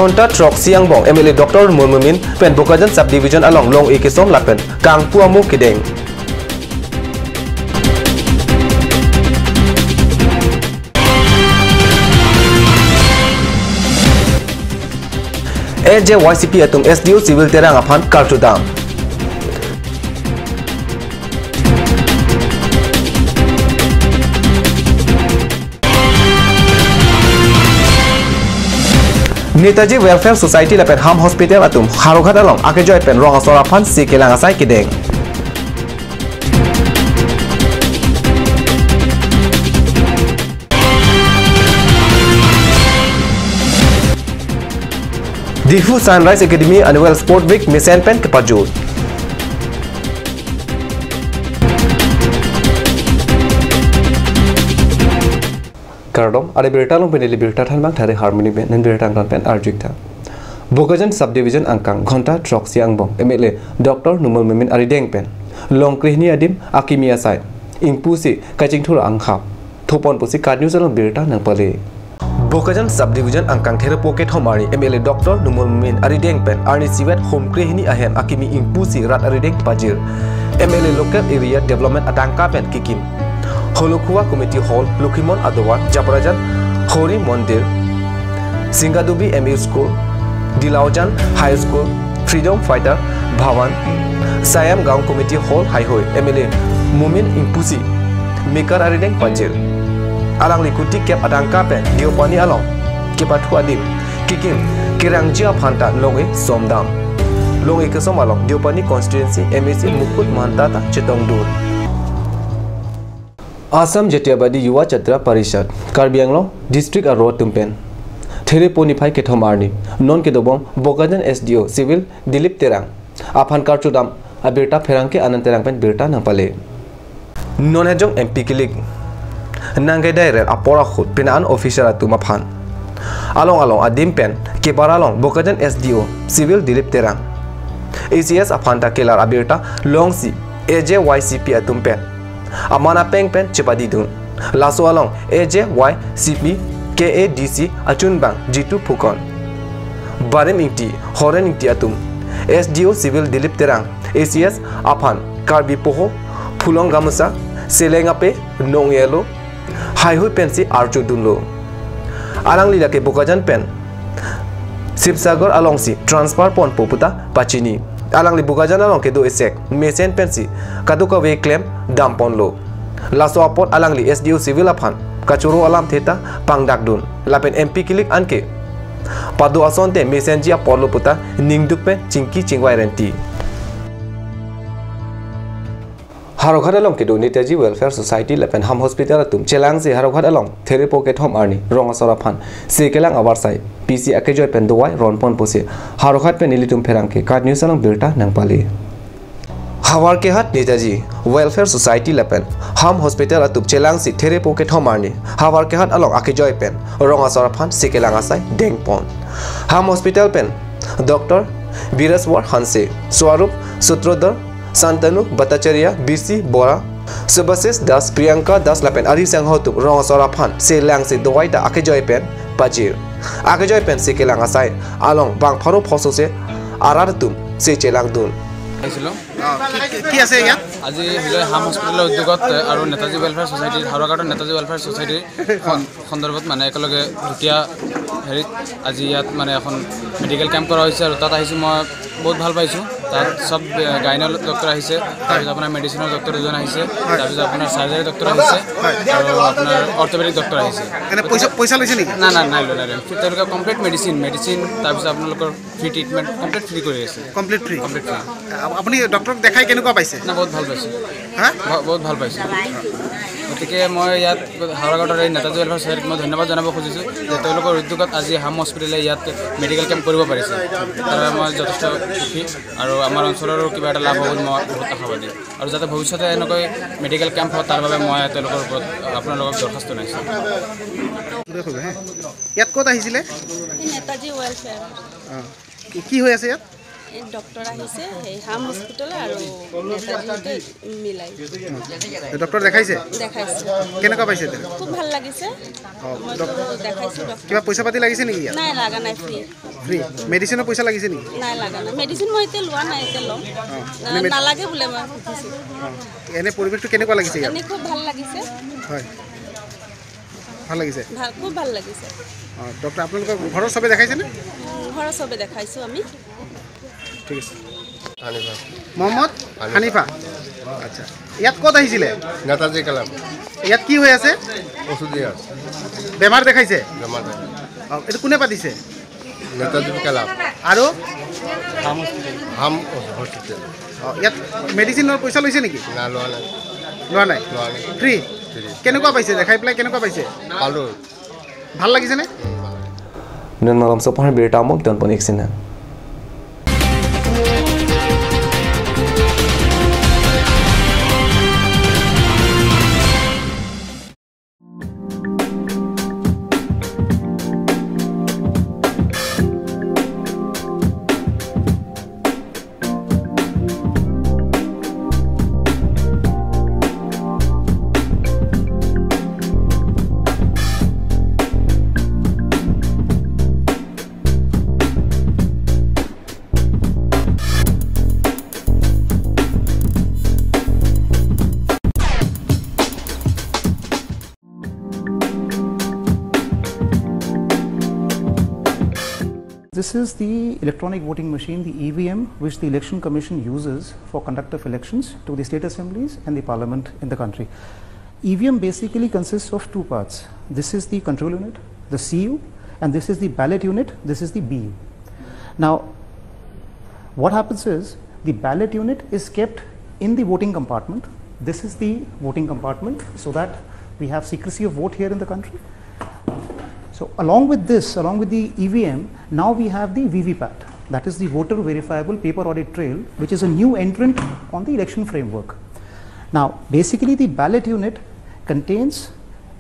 Ghonta Trok Siang Bong MLA Dr. Mulmumin pen Bokajan Subdivision along Long Ekisom Lapen Kang Puamu Kideng AJYCP atum SDO Civil Terang Apan Kartudam Netaji Welfare Society Lapen Ham Hospital atum Harughat along Akejoy pen Rong Asora Pan Si Kelang Asai Kideng Difu Sunrise Academy Annual Sport Week Misen Pen Kepajut Kardom ada berita long peneli berita than bang thare harmony ben nan berita kan pen arjuk tha Bokajan Subdivision Angkang Ghonta Trok Siang Bong MLA Dr. Mulmumin Arideng pen long krihni adim akimia sai ingpusi kaching thura angkhap thopon pusi card news long berita nang pale Bokajan Subdivision Angkang There Pocket Homari MLA Dr. Mulmumin Arideng pen Arni Siwet Home Krihni ahem akimi ingpusi rat Arideng pajir MLA Local Area Development Atangka pen kikim Holokua Committee Hall Lukimon Adawar Japarajan Hori Mondir Singadubi MU School Dilaujan High School Freedom Fighter Bhawan Siam Gaon Committee Hall Haihoi MLA Mumin Impusi Mikar Arideng Pajir Alang Likuti Kep Adangka Pen Diopani Along Kepatu Adim Kikim Kirangjia Phanta Longe Somdam Longe Kesom Along Diopani Constituency MSC Mukut Mantata Chetongdur Assam Jatiabadi Yuwa Chatra Parishad Karbi Anglong District Road Tumpen There Ponify Kethomarni Non Kedobong Bokajan SDO Civil Dilip Terang Aphan Karchudam Abirta Ferangke Ananterang Pen Birta Nampale Non Hejong MP Kilik Nangai Direct Apora Khut Pinaan Official Atuma Phan Along Adim Pen Keparalong Bokajan SDO Civil Dilip Terang ACS Aphanta Kelar Abirta Longsi AJYCP Atumpen Amana Peng Pen Chepadi Dun Laso along AJYCP KADC Achunbang G2 Pukon Barim Inti Horen Inti Atum SDO Civil Dilip Terang ACS Aphan Karbi Poho Pulong Gamusa Selengape Nong Yelo Haihui Pensi Arju Dunlo Alang Lila ke Bokajan Pen Sipsagar Alongsi Transfer Pon Poputa Pachini Alang li Bokajan along ke do esek Mesen Pensi Kaduka we claim Dampon lo Laso apot alang li SDO Civil Aphan Kachuro alam theta Pangdak dun Lapen MP Kilik anke Padu asonte Mesenji apolo puta Ningduk pen Chinki Chingwai Renti Harokhat along ke do Netaji Welfare Society Lapen Ham Hospital atum Chelang se Harokhat along There Pocket Home Arni Rong Asora Phan Se Kelang Awarsai PC Akejoy pen Dowai Ronpon Pose Harokhat pen Ilitum Ferangke Card News along Birta Nangpali Hawar ke hat Netaji Welfare Society Lapen Ham Hospital atum Chelang se There Pocket Home Arni Hawar ke hat along Akejoy pen Rong Asora Phan Se Kelang Asai Dengpon Ham Hospital pen Dr. Biraswar Hanse Swarup Sutrodar Santanu Bhattacharya BC Bora Subhasis Das Priyanka Das Lapen Ari Sanghotu Rong Asora Phan Se Lang se Dowai da Akejoy pen Pajir Akejoy pen Se Kelang Asai Along Bang Pharo Phoso se Araratum Se Chelang Dun কি আছে ইয়াত আজি হিলে হাম হস্পিটালৰ উদ্যোগত আৰু Netaji welfare society হাওৰাঘাটৰ নেতাজী ৱেলফেয়াৰ সোসাইটিৰ সন্দৰ্ভত মানে একেলগে দুটিয়া হেৰিত আজি ইয়াত মানে এখন মেডিকেল কেম্প কৰা হৈছে আৰু তাত আহিছোঁ মই বহুত ভাল পাইছোঁ তাত সব গাইনল ডক্টৰ আহিছে তাৰপিছত আপোনাৰ মেডিচিনৰ ডক্টৰ দুজন আহিছে তাৰপিছত আপোনাৰ সাৰ্জাৰী ডক্টৰ আহিছে আৰু আপোনাৰ অৰ্থপেডিক ডক্টৰ আহিছে এনে পইচা লৈছে নেকি না তেওঁলোকে কমপ্লিট মেডিচিন তাৰপিছত আপোনালোকৰ ফ্ৰী ট্ৰিটমেণ্ট কমপ্লিট ফ্ৰী কৰি আছে কমপ্লিট ফ্ৰী আপুনি ডক্টৰক দেখাই কেনেকুৱা পাইছে না বহুত ভাল পাইছোঁ হা বহুত ভাল পাইছোঁ গতিকে মই ইয়াত হাওৰাঘাটৰ এই নেতাজী ৱেলফেয়াৰ সোসাইটিক মই ধন্যবাদ জনাব খুজিছোঁ যে তেওঁলোকৰ উদ্যোগত আজি হাম হস্পিটেলে ইয়াত মেডিকেল কেম্প কৰিব পাৰিছে তাৰ মই যথেষ্ট সুখী আৰু আমাৰ অঞ্চলৰো কিবা এটা লাভ হ'ব বুলি মই বহুত আশাবাদী আৰু যাতে ভৱিষ্যতে এনেকৈ মেডিকেল কেম্প হয় তাৰ বাবে মই তেওঁলোকৰ ওপৰত আপোনালোকক দৰখাস্ত জনাইছোঁ ইয়াত ক'ত আহিছিলে নেতাজী ৱেলফেয়াৰ কি হৈ আছে ইয়াত এই ডক্টৰ আহিছে এই হাম হস্পিটেল আৰু নেতাজীতে মিলাই ডক্টৰ দেখাইছে দেখাইছে কেনেকুৱা পাইছে এতিয়া? খুব ভাল লাগিছে মই দেখাইছো ডক্টৰ কিবা পইচা পাতি লাগিছে নেকি ইয়াত? নাই লাগা নাই ফ্ৰী ফ্ৰী মেডিচিনৰ পইচা লাগিছে নেকি? নাই লাগা নাই মেডিচিন মই এতিয়া লোৱা নাই এতিয়া ল'ম নালাগে বোলে মই সুধিছোঁ এনে পৰিৱেশটো কেনেকুৱা লাগিছে ইয়াত? এনে খুব ভাল লাগিছে হয় ভাল লাগিছে ভাল খুব ভাল লাগিছে ডক্টৰ আপোনালোকৰ ঘৰৰ চবে দেখাইছেনে? ঘৰৰ চবে দেখাইছোঁ আমি ঠিক আছে মহম্মদ হানিফা আচ্ছা ইয়াত ক'ত আহিছিলে? নেতাজী ক্লাব ইয়াত কি হৈ আছে? ওষুধ দিয়া আছে বেমাৰ দেখাইছে বেমাৰ এইটো কোনে পাতিছে? নেতাজী ক্লাব আৰু হাম হস্পিটেল ইয়াত মেডিচিনৰ পইচা লৈছে নেকি? না লোৱা নাই লোৱা নাই লোৱা নাই ফ্ৰী কেনেকুৱা পাইছে দেখাই পেলাই কেনেকুৱা পাইছে? পালোঁ ভাল লাগিছেনে? Non malam sopar berita amok dan ponik sini. This is the electronic voting machine, the EVM, which the Election Commission uses for conduct of elections to the state assemblies and the parliament in the country. EVM basically consists of two parts. This is the control unit, the CU, and this is the ballot unit, this is the BU. Now, what happens is the ballot unit is kept in the voting compartment. This is the voting compartment so that we have secrecy of vote here in the country. So along with this, along with the EVM, now we have the VVPAT, that is the voter verifiable paper audit trail, which is a new entrant on the election framework. Now basically the ballot unit contains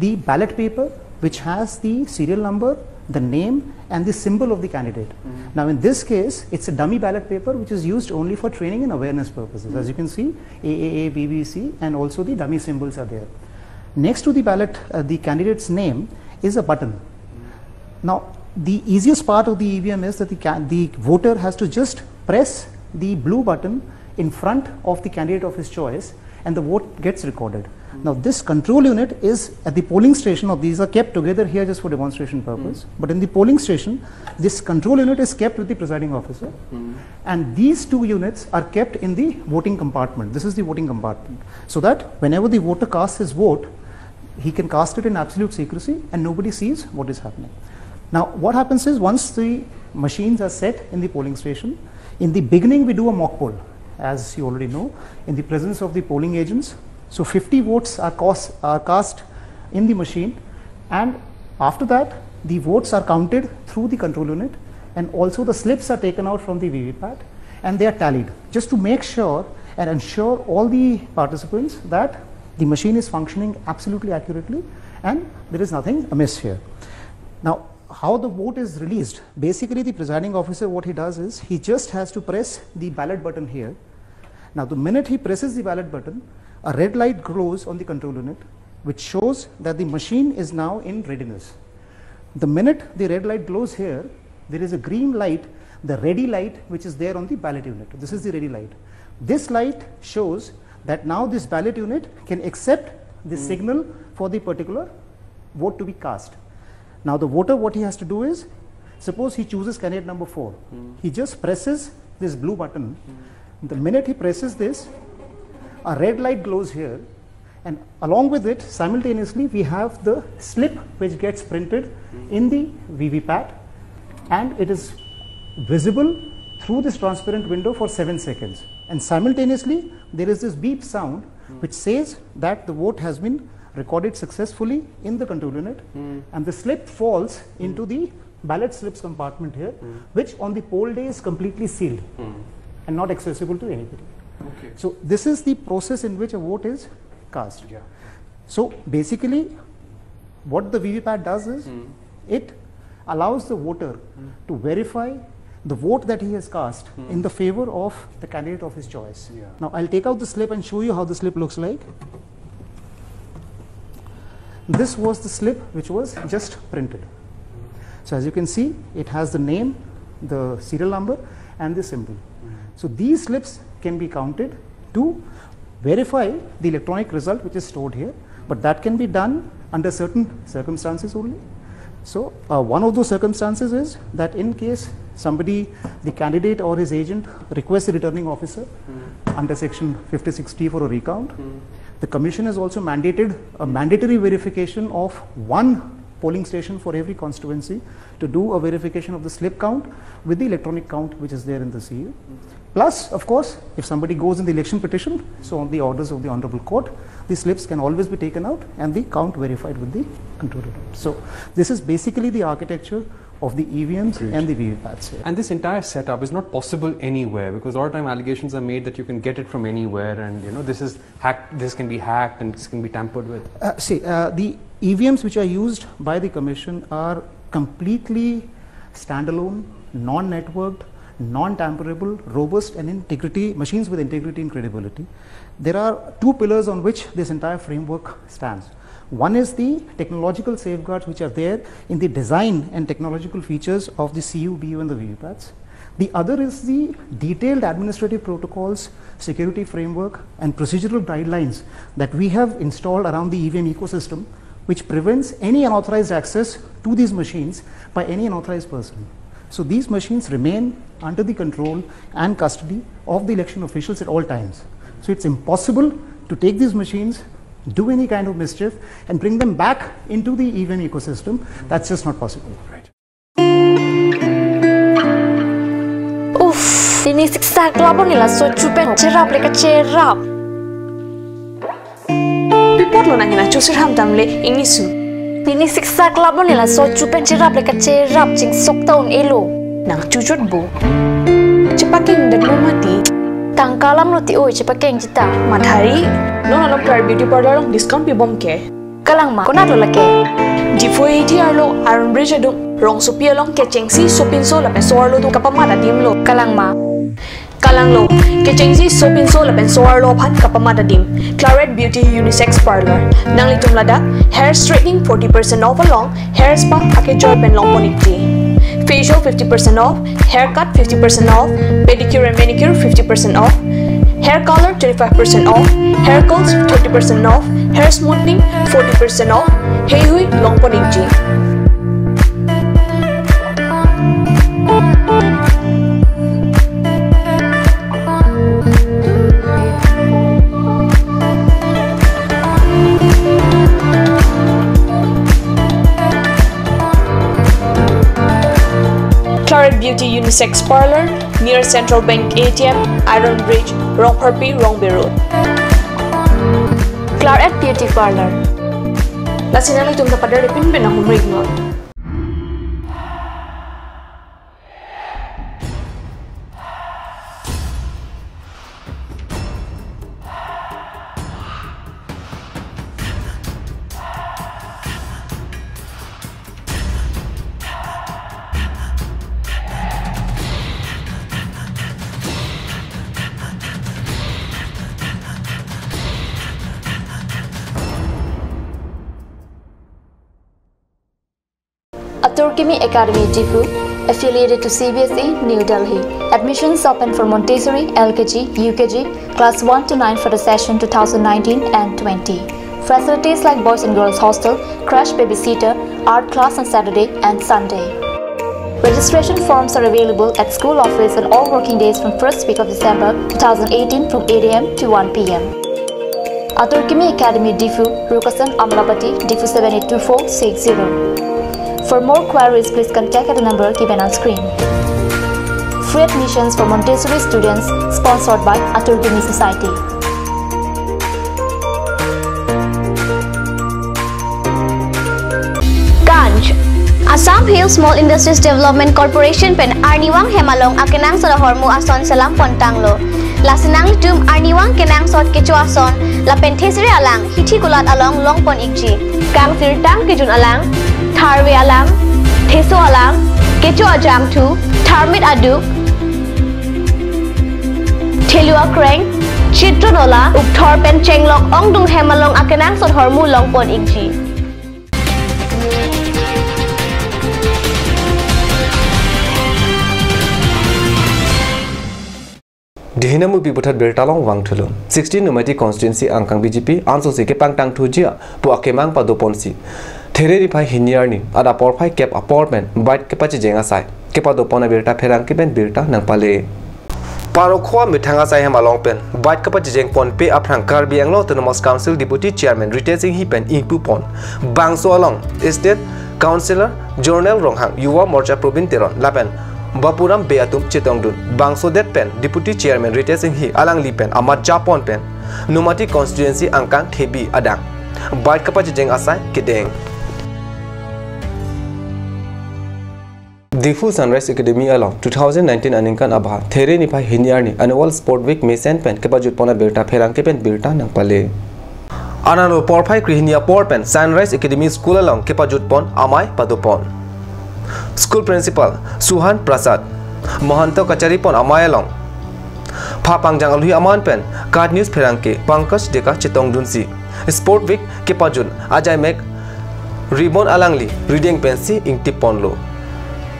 the ballot paper which has the serial number, the name and the symbol of the candidate. Now in this case it's a dummy ballot paper which is used only for training and awareness purposes. As you can see, AAA, BBC and also the dummy symbols are there. Next to the ballot, the candidate's name is a button. Now the easiest part of the EVM is that the voter has to just press the blue button in front of the candidate of his choice and the vote gets recorded. Now this control unit is at the polling station, or these are kept together here just for demonstration purpose, but in the polling station this control unit is kept with the presiding officer and these two units are kept in the voting compartment. This is the voting compartment, so that whenever the voter casts his vote he can cast it in absolute secrecy and nobody sees what is happening. Now what happens is, once the machines are set in the polling station, in the beginning we do a mock poll, as you already know, in the presence of the polling agents. So 50 votes are cast in the machine, and after that the votes are counted through the control unit and also the slips are taken out from the VVPAT and they are tallied, just to make sure and ensure all the participants that the machine is functioning absolutely accurately and there is nothing amiss here. Now how the vote is released, basically the presiding officer, what he does is he just has to press the ballot button here. Now the minute he presses the ballot button, a red light glows on the control unit which shows that the machine is now in readiness. The minute the red light glows here, there is a green light, the ready light, which is there on the ballot unit. This is the ready light. This light shows that now this ballot unit can accept the signal for the particular vote to be cast. Now the voter, what he has to do is, suppose he chooses candidate number 4, he just presses this blue button. The minute he presses this, a red light glows here, and along with it simultaneously we have the slip which gets printed in the VVPAT and it is visible through this transparent window for 7 seconds, and simultaneously there is this beep sound which says that the vote has been recorded successfully in the control unit and the slip falls into the ballot slips compartment here, which on the poll day is completely sealed and not accessible to anybody. Okay. So this is the process in which a vote is cast. Yeah. So basically what the VVPAT does is it allows the voter to verify the vote that he has cast in the favor of the candidate of his choice. Now I'll take out the slip and show you how the slip looks like. This was the slip which was just printed. So as you can see, it has the name, the serial number and the symbol. So these slips can be counted to verify the electronic result which is stored here, but that can be done under certain circumstances only. So one of those circumstances is that in case somebody, the candidate or his agent requests a returning officer under section 56T for a recount, the commission has also mandated a mandatory verification of one polling station for every constituency to do a verification of the slip count with the electronic count which is there in the CU. Plus, of course, if somebody goes in the election petition, so on the orders of the Honorable Court, the slips can always be taken out and the count verified with the controller. So this is basically the architecture of the EVMs and the VVPATs here. And this entire setup is not possible anywhere, because a lot of time allegations are made that you can get it from anywhere, and this is hacked, this can be hacked and this can be tampered with. The EVMs which are used by the commission are completely standalone, non-networked, non-tamperable, robust and integrity, machines with integrity and credibility. There are two pillars on which this entire framework stands. One is the technological safeguards which are there in the design and technological features of the CU, BU and the VVPATs. The other is the detailed administrative protocols, security framework and procedural guidelines that we have installed around the EVM ecosystem, which prevents any unauthorized access to these machines by any unauthorized person. So these machines remain under the control and custody of the election officials at all times. So it's impossible to take these machines, do any kind of mischief and bring them back into the EVM ecosystem. That's just not possible. Right. Uff, ini siksa kelapa nila so cupen cerap leka cerap. Pipot lo nanya cusir ham tamle ini su. Ini siksa kelapa nila so cupen cerap leka cerap cing sok tahun elo. Nang cucut bu. Cepaking dan mati. Tangkalam lo ti oi cepakeng cita. Madhari. Lo nalong Clark Beauty Parlor long discount pi bom ke. Kalang ma. Konat lo lake. Jifo ATR lo Iron Bridge adung. Rong supia long ke cengsi sopin so la pensoar lo tu kapamada dim lo. Kalang ma. Kalang lo. Ke cengsi sopin so la pensoar lo phat kapamada dim. Claret Beauty Unisex Parlor. Nang litum lada. Hair straightening 40% off along. Hair spa ake joy pen long ponikti. Facial 50% off, haircut 50% off, pedicure and manicure 50% off, hair color 25% off, hair curls 30% off, hair smoothing 40% off, hey hui long poningji. Claret Beauty Unisex Parlor, near Central Bank ATM, Iron Bridge, Rongparpi, Rongbe Road. Claret Beauty Parlor. Lasinang itong tapadar ipin pinahumrig mo. Aturkimi Academy Difu, affiliated to CBSE, New Delhi. Admissions open for Montessori, LKG, UKG, class 1 to 9 for the session 2019 and 20. Facilities like boys and girls hostel, crash babysitter, art class on Saturday and Sunday. Registration forms are available at school office on all working days from 1st week of December 2018 from 8 AM to 1 PM. Aturkimi Academy Difu, Rukasan Amlapati, Difu 782460. For more queries, please contact at the number given on screen. Free admissions for Montessori students, sponsored by Aturkimi Society. Ganj Assam Hill Small Industries Development Corporation pen Arniwang Hemalong akenang sa hormu ason salam pontanglo. Lasinang litum Arniwang kenang sot kecu ason la penthesri alang hithi kulat along long pon ikji. Kang sirtang kejun alang Tharwe alang, Theso alang, Kecho ajam tu, Tharmit Aduk, Thelua Kreng, Chitronola, Ukthor Pen Chenglok, Ongdung Hemalong Akenang Sot Hormu Longpon Ikji. Dihinamu piputat bertalong wang thulum 16 numati constituency angkang BJP ansosi ke pangtang thujia pu akemang padoponsi there riphai hiniarni ada porphai cap apartment bite ke pachi jenga sai ke padopona berta pherang ke ben berta nangpale parokwa mithanga sai hemalong pen bite ke pachi jeng pon pe aprang Karbi Anglo Autonomous Council Deputy Chairman Ritezing hi pen ingpu pon bangso along State Councillor Journal Ronghang Yuwa Morcha Probin Teron lapen Bapuram Beatum Chitongdun Bangso Det Pen Deputy Chairman Ritezing hi alang li pen amat Japon pen Numati constituency angkang Thebi adang bite ke pachi jeng asai kedeng Difu Sunrise Academy along 2019 aningkan abha there nipai hiniarni annual sport week mesen pen ke bajut pona berta pherang ke pen berta nangpale anano porphai krihinia por pen Sunrise Academy school along ke bajut pon amai padopon school principal Suhan Prasad Mohanto Kachari pon amai along pha pangjang alui aman pen card news pherang ke Pankaj Deka Chitong Dunsi sport week ke bajut ajai mek ribbon alangli reading pensi ingtip ponlo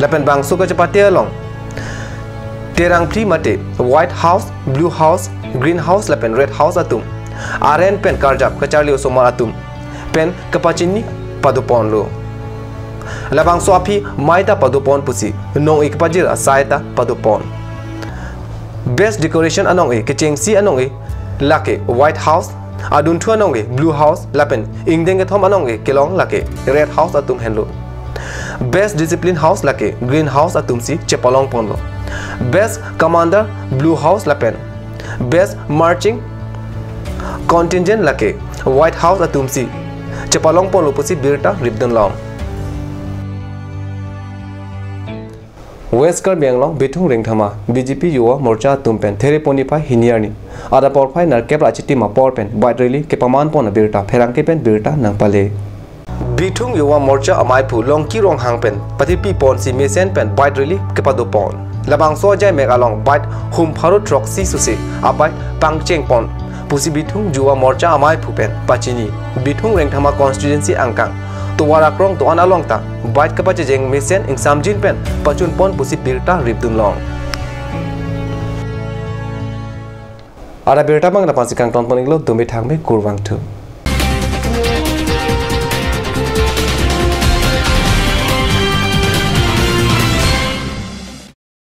Lapen bangso ka chapate along terang pri mate white house blue house green house lapen red house atum RN pen karjap kacharli osoma atum pen kapachini padupon lo labang so api maita padupon pusi nong ikpajir asaita padupon best decoration anong e kechengsi anong e lake white house adun thu anong e blue house lapen ingdeng ke thom anong e kelong lake red house atum henlo Best Discipline House lake Green House atumsi Chepalong ponlo Best Commander Blue House lapen Best Marching Contingent lake White House atumsi Chepalong ponlo pusi Birta Ribdon long West Karbi Anglo Bitung Ringthama BJP Yuwa Morcha tumpen there ponipai hiniarni ada porphai narkep achiti ma porpen baidreli ke paman pon Birta pherang ke pen Birta nangpale Bitung Yuwa Morcha amai phu longki rong hangpen patipi pon si mesen pen bite really kepado pon labang so jai meg along bite hum pharo troxy susi abai pangcheng pon pusi Bitung Yuwa Morcha amai phu pen pachini Bitung Rengthama constituency angkang tuwara krong to analong ta bite kapache jeng mesen ingsamjin pen pachun pon pusi Birta ribdun long ara Birta bang na pasikang ton poninglo domi thangme kurwang thu